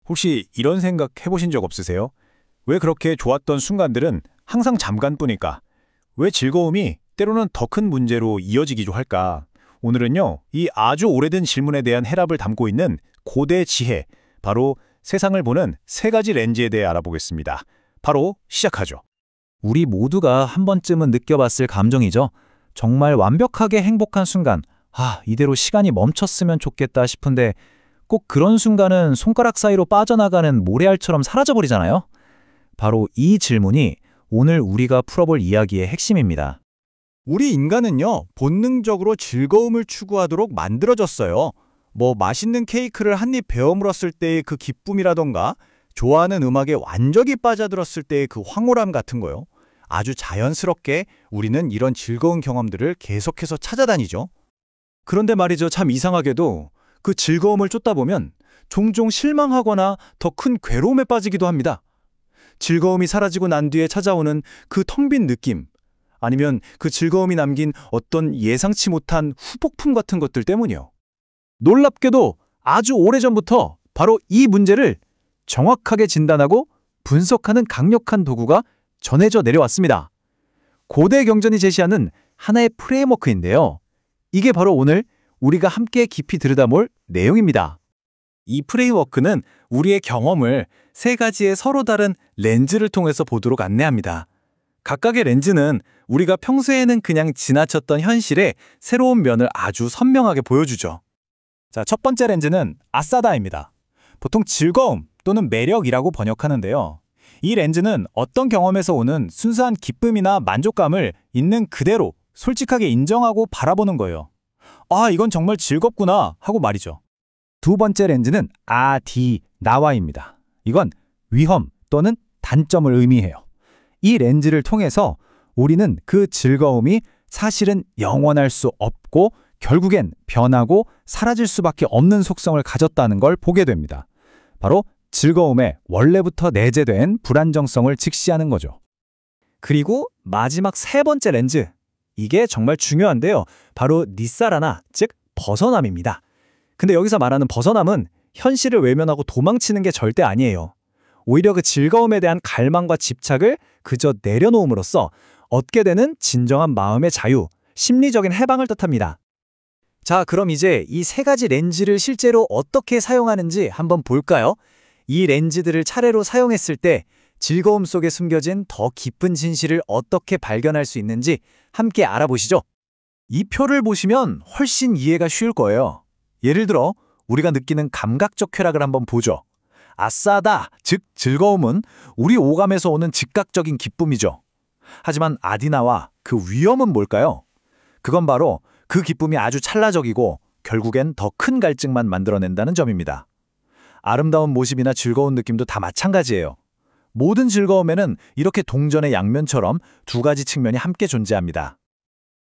혹시 이런 생각 해보신 적 없으세요? 왜 그렇게 좋았던 순간들은 항상 잠깐뿐일까? 왜 즐거움이 때로는 더 큰 문제로 이어지기도 할까? 오늘은요, 이 아주 오래된 질문에 대한 해답을 담고 있는 고대 지혜, 바로 세상을 보는 세 가지 렌즈에 대해 알아보겠습니다. 바로 시작하죠. 우리 모두가 한 번쯤은 느껴봤을 감정이죠. 정말 완벽하게 행복한 순간, 이대로 시간이 멈췄으면 좋겠다 싶은데 꼭 그런 순간은 손가락 사이로 빠져나가는 모래알처럼 사라져버리잖아요. 바로 이 질문이 오늘 우리가 풀어볼 이야기의 핵심입니다. 우리 인간은요, 본능적으로 즐거움을 추구하도록 만들어졌어요. 맛있는 케이크를 한 입 베어 물었을 때의 그 기쁨이라던가, 좋아하는 음악에 완전히 빠져들었을 때의 그 황홀함 같은 거요. 아주 자연스럽게 우리는 이런 즐거운 경험들을 계속해서 찾아다니죠. 그런데 말이죠, 참 이상하게도 그 즐거움을 쫓다 보면 종종 실망하거나 더 큰 괴로움에 빠지기도 합니다. 즐거움이 사라지고 난 뒤에 찾아오는 그 텅 빈 느낌, 아니면 그 즐거움이 남긴 어떤 예상치 못한 후폭풍 같은 것들 때문이요. 놀랍게도 아주 오래전부터 바로 이 문제를 정확하게 진단하고 분석하는 강력한 도구가 전해져 내려왔습니다. 고대 경전이 제시하는 하나의 프레임워크인데요. 이게 바로 오늘 우리가 함께 깊이 들여다볼 내용입니다. 이 프레임워크는 우리의 경험을 세 가지의 서로 다른 렌즈를 통해서 보도록 안내합니다. 각각의 렌즈는 우리가 평소에는 그냥 지나쳤던 현실의 새로운 면을 아주 선명하게 보여주죠. 자, 첫 번째 렌즈는 아싸다입니다. 보통 즐거움 또는 매력이라고 번역하는데요. 이 렌즈는 어떤 경험에서 오는 순수한 기쁨이나 만족감을 있는 그대로 솔직하게 인정하고 바라보는 거예요. 이건 정말 즐겁구나 하고 말이죠. 두 번째 렌즈는 나와입니다. 이건 위험 또는 단점을 의미해요. 이 렌즈를 통해서 우리는 그 즐거움이 사실은 영원할 수 없고 결국엔 변하고 사라질 수밖에 없는 속성을 가졌다는 걸 보게 됩니다. 바로 즐거움에 원래부터 내재된 불안정성을 직시하는 거죠. 그리고 마지막 세 번째 렌즈, 이게 정말 중요한데요. 바로 니사라나, 즉 벗어남입니다. 근데 여기서 말하는 벗어남은 현실을 외면하고 도망치는 게 절대 아니에요. 오히려 그 즐거움에 대한 갈망과 집착을 그저 내려놓음으로써 얻게 되는 진정한 마음의 자유, 심리적인 해방을 뜻합니다. 자, 그럼 이제 이 세 가지 렌즈를 실제로 어떻게 사용하는지 한번 볼까요? 이 렌즈들을 차례로 사용했을 때 즐거움 속에 숨겨진 더 깊은 진실을 어떻게 발견할 수 있는지 함께 알아보시죠. 이 표를 보시면 훨씬 이해가 쉬울 거예요. 예를 들어 우리가 느끼는 감각적 쾌락을 한번 보죠. 아싸다, 즉 즐거움은 우리 오감에서 오는 즉각적인 기쁨이죠. 하지만 아디나와 그 위험은 뭘까요? 그건 바로 그 기쁨이 아주 찰나적이고 결국엔 더 큰 갈증만 만들어낸다는 점입니다. 아름다운 모습이나 즐거운 느낌도 다 마찬가지예요. 모든 즐거움에는 이렇게 동전의 양면처럼 두 가지 측면이 함께 존재합니다.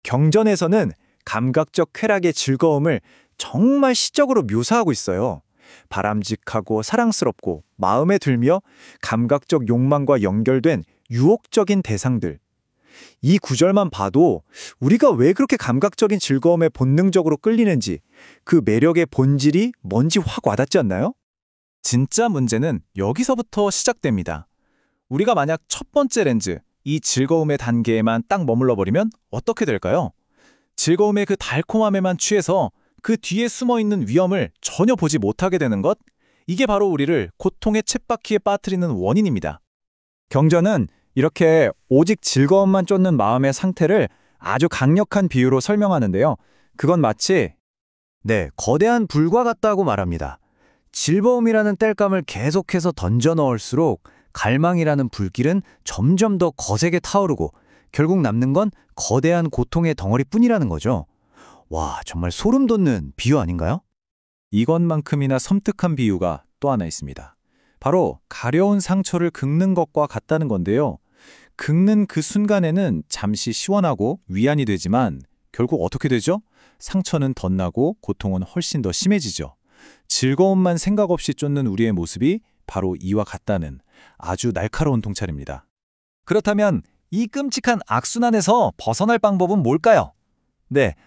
경전에서는 감각적 쾌락의 즐거움을 정말 시적으로 묘사하고 있어요. 바람직하고 사랑스럽고 마음에 들며 감각적 욕망과 연결된 유혹적인 대상들. 이 구절만 봐도 우리가 왜 그렇게 감각적인 즐거움에 본능적으로 끌리는지, 그 매력의 본질이 뭔지 확 와닿지 않나요? 진짜 문제는 여기서부터 시작됩니다. 우리가 만약 첫 번째 렌즈, 이 즐거움의 단계에만 딱 머물러 버리면 어떻게 될까요? 즐거움의 그 달콤함에만 취해서 그 뒤에 숨어있는 위험을 전혀 보지 못하게 되는 것, 이게 바로 우리를 고통의 쳇바퀴에 빠뜨리는 원인입니다. 경전은 이렇게 오직 즐거움만 쫓는 마음의 상태를 아주 강력한 비유로 설명하는데요. 그건 마치 거대한 불과 같다고 말합니다. 즐거움이라는 땔감을 계속해서 던져 넣을수록 갈망이라는 불길은 점점 더 거세게 타오르고 결국 남는 건 거대한 고통의 덩어리뿐이라는 거죠. 와, 정말 소름 돋는 비유 아닌가요? 이것만큼이나 섬뜩한 비유가 또 하나 있습니다. 바로 가려운 상처를 긁는 것과 같다는 건데요. 긁는 그 순간에는 잠시 시원하고 위안이 되지만 결국 어떻게 되죠? 상처는 덧나고 고통은 훨씬 더 심해지죠. 즐거움만 생각 없이 쫓는 우리의 모습이 바로 이와 같다는 아주 날카로운 통찰입니다. 그렇다면 이 끔찍한 악순환에서 벗어날 방법은 뭘까요?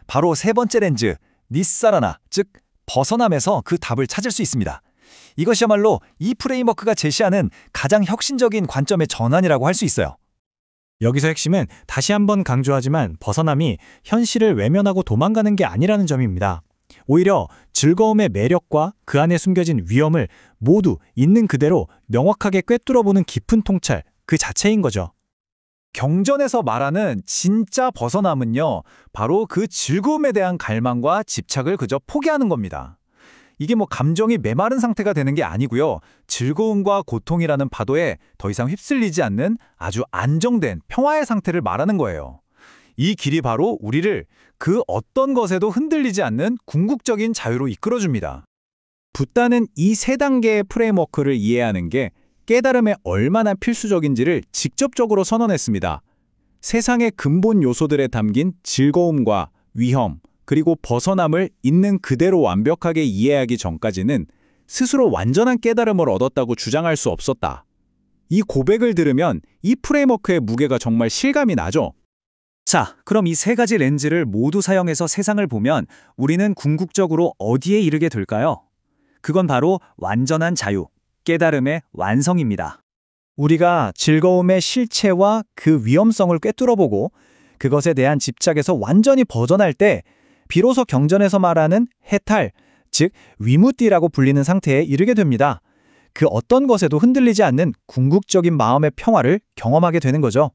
바로 세 번째 렌즈, 니사라나, 즉 벗어남에서 그 답을 찾을 수 있습니다. 이것이야말로 이 프레임워크가 제시하는 가장 혁신적인 관점의 전환이라고 할 수 있어요. 여기서 핵심은 다시 한번 강조하지만 벗어남이 현실을 외면하고 도망가는 게 아니라는 점입니다. 오히려 즐거움의 매력과 그 안에 숨겨진 위험을 모두 있는 그대로 명확하게 꿰뚫어보는 깊은 통찰 그 자체인 거죠. 경전에서 말하는 진짜 벗어남은요, 바로 그 즐거움에 대한 갈망과 집착을 그저 포기하는 겁니다. 이게 감정이 메마른 상태가 되는 게 아니고요. 즐거움과 고통이라는 파도에 더 이상 휩쓸리지 않는 아주 안정된 평화의 상태를 말하는 거예요. 이 길이 바로 우리를 그 어떤 것에도 흔들리지 않는 궁극적인 자유로 이끌어줍니다. 붓다는 이 세 단계의 프레임워크를 이해하는 게 깨달음에 얼마나 필수적인지를 직접적으로 선언했습니다. 세상의 근본 요소들에 담긴 즐거움과 위험, 그리고 벗어남을 있는 그대로 완벽하게 이해하기 전까지는 스스로 완전한 깨달음을 얻었다고 주장할 수 없었다. 이 고백을 들으면 이 프레임워크의 무게가 정말 실감이 나죠. 자, 그럼 이 세 가지 렌즈를 모두 사용해서 세상을 보면 우리는 궁극적으로 어디에 이르게 될까요? 그건 바로 완전한 자유, 깨달음의 완성입니다. 우리가 즐거움의 실체와 그 위험성을 꿰뚫어보고 그것에 대한 집착에서 완전히 벗어날 때 비로소 경전에서 말하는 해탈, 즉 위무띠라고 불리는 상태에 이르게 됩니다. 그 어떤 것에도 흔들리지 않는 궁극적인 마음의 평화를 경험하게 되는 거죠.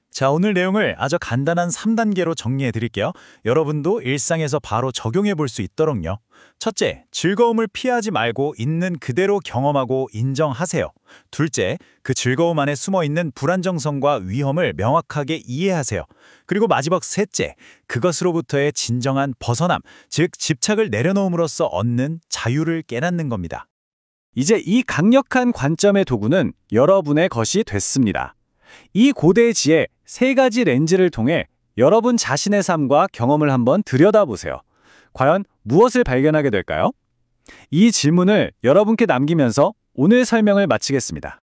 자, 오늘 내용을 아주 간단한 3단계로 정리해 드릴게요. 여러분도 일상에서 바로 적용해 볼 수 있도록요. 첫째, 즐거움을 피하지 말고 있는 그대로 경험하고 인정하세요. 둘째, 그 즐거움 안에 숨어 있는 불안정성과 위험을 명확하게 이해하세요. 그리고 마지막 셋째, 그것으로부터의 진정한 벗어남, 즉 집착을 내려놓음으로써 얻는 자유를 깨닫는 겁니다. 이제 이 강력한 관점의 도구는 여러분의 것이 됐습니다. 이 고대의 지혜 세 가지 렌즈를 통해 여러분 자신의 삶과 경험을 한번 들여다보세요. 과연 무엇을 발견하게 될까요? 이 질문을 여러분께 남기면서 오늘 설명을 마치겠습니다.